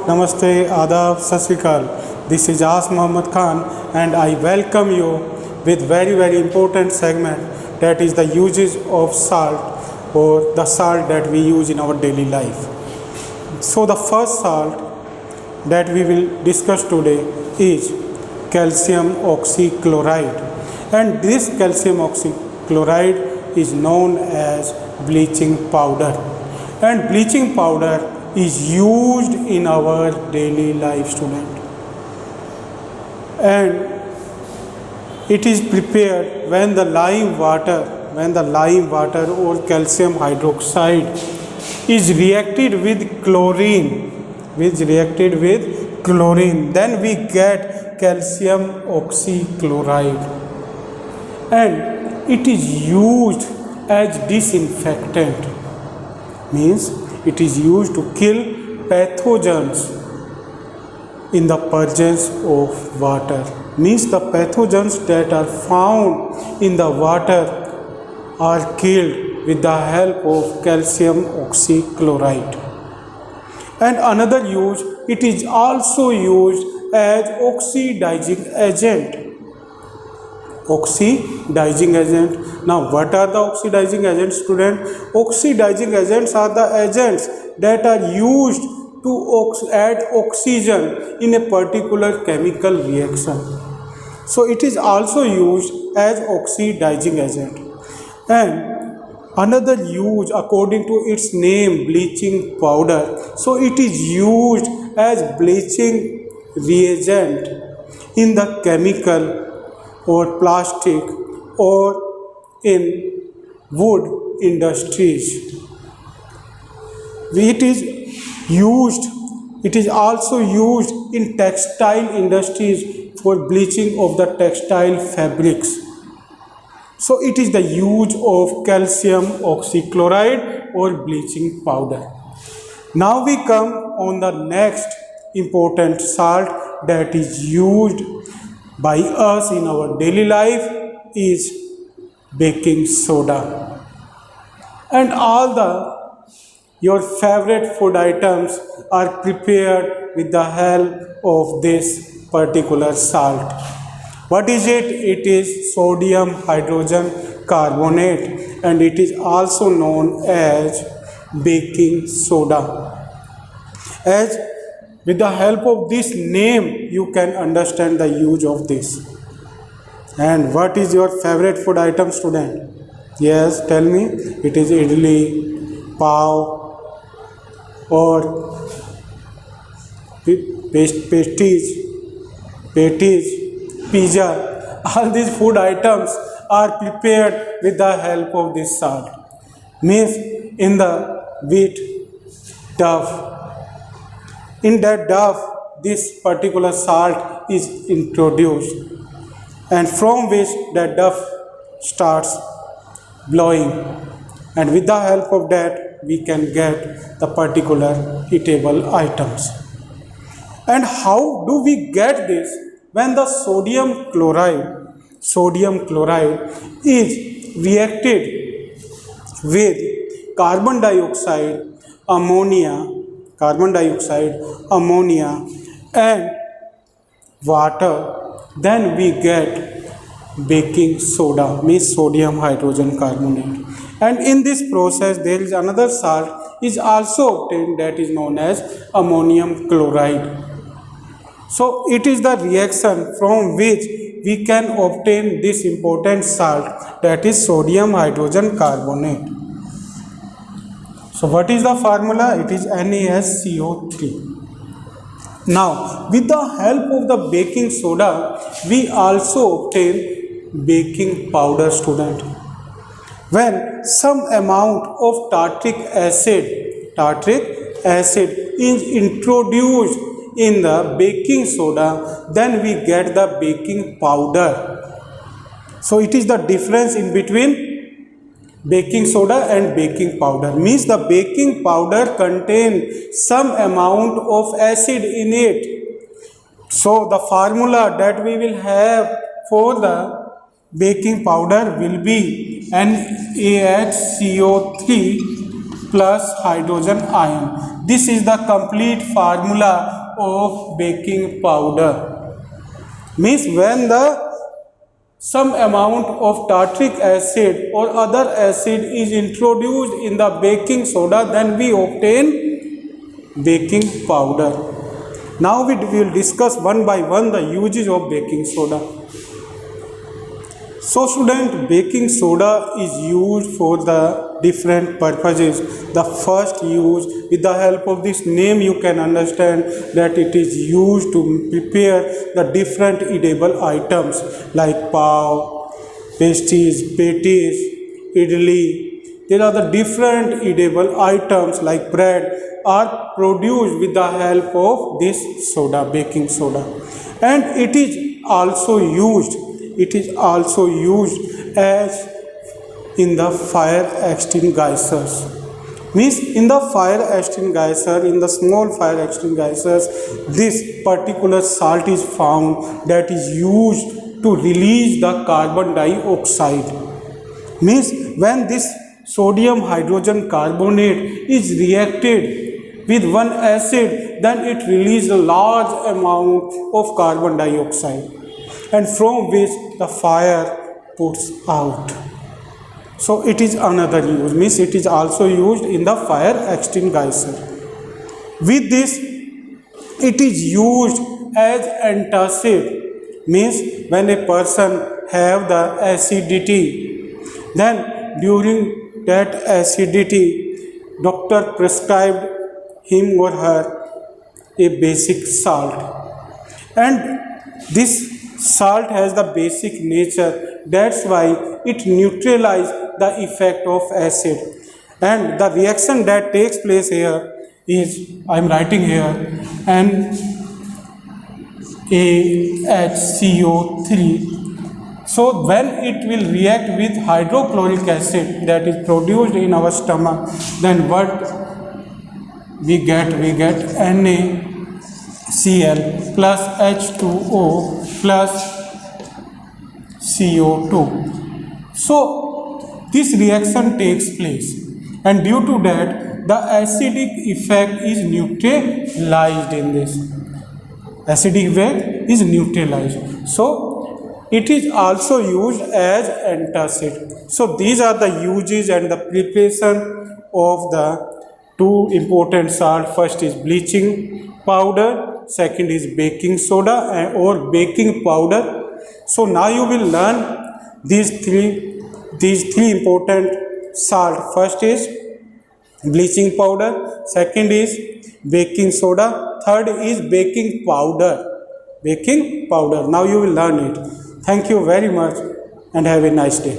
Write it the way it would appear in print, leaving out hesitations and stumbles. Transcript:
Namaste, Adab, Sat Sri Akal. This is As Muhammad Khan and I welcome you with very important segment, that is the uses of salt or the salt that we use in our daily life. So the first salt that we will discuss today is calcium oxychloride, and this calcium oxychloride is known as bleaching powder, and bleaching powder is used in our daily life, student, and it is prepared when the lime water or calcium hydroxide is reacted with chlorine, then we get calcium oxychloride, and it is used as disinfectant, means it is used to kill pathogens in the presence of water, means the pathogens that are found in the water are killed with the help of calcium oxychloride. And another use, it is also used as oxidizing agent. Now, what are the oxidizing agents, student? Oxidizing agents are the agents that are used to add oxygen in a particular chemical reaction. So it is also used as oxidizing agent. And another use, according to its name, bleaching powder, so it is used as bleaching reagent in the chemical or plastic or in wood industries. It is also used in textile industries for bleaching of the textile fabrics. So it is the use of calcium oxychloride or bleaching powder. Now we come on the next important salt that is used by us in our daily life is baking soda. And all your favorite food items are prepared with the help of this particular salt. What is it? It is sodium hydrogen carbonate, and it is also known as baking soda. As with the help of this name, you can understand the use of this. And what is your favorite food item, student? Yes, tell me. It is idli, pav, or pasties, pizza. All these food items are prepared with the help of this salt. Means in the wheat dough. In that dough, this particular salt is introduced, and from which that dough starts blowing, and with the help of that we can get the particular eatable items. And how do we get this? When the sodium chloride is reacted with carbon dioxide, ammonia, and water, then we get baking soda, means sodium hydrogen carbonate. And in this process there is another salt is also obtained, that is known as ammonium chloride. So it is the reaction from which we can obtain this important salt, that is sodium hydrogen carbonate. So what is the formula? It is NaSCO3. Now, with the help of the baking soda, we also obtain baking powder, student. When some amount of tartric acid is introduced in the baking soda, then we get the baking powder. So it is the difference in between baking soda and baking powder, means the baking powder contains some amount of acid in it. So the formula that we will have for the baking powder will be NaHCO3 plus hydrogen ion. This is the complete formula of baking powder. Means when the some amount of tartaric acid or other acid is introduced in the baking soda, then we obtain baking powder. Now we will discuss one by one the uses of baking soda. So student, baking soda is used for the different purposes. The first use, with the help of this name you can understand that it is used to prepare the different edible items like pav, pasties, patties, idli. There are the different edible items like bread are produced with the help of this soda, baking soda. And it is also used as in the fire extinguishers. Means in the fire extinguisher, in the small fire extinguishers, this particular salt is found that is used to release the carbon dioxide. Means when this sodium hydrogen carbonate is reacted with one acid, then it releases a large amount of carbon dioxide, and from which the fire puts out. So it is another use, means it is also used in the fire extinguisher. With this, it is used as antacid, means when a person have the acidity, then during that acidity, doctor prescribed him or her a basic salt, and this salt has the basic nature, that's why it neutralizes the effect of acid. And the reaction that takes place here is, I am writing here, NaHCO3. So when it will react with hydrochloric acid that is produced in our stomach, then what we get? We get NaCl plus H2O plus CO2. So this reaction takes place, and due to that the acidic effect is neutralized in this. Acidic effect is neutralized. So it is also used as antacid. So these are the uses and the preparation of the two important salt. First is bleaching powder, second is baking soda or baking powder. So now you will learn these three important salt. First is bleaching powder, second is baking soda, third is baking powder. Now you will learn it. Thank you very much and have a nice day.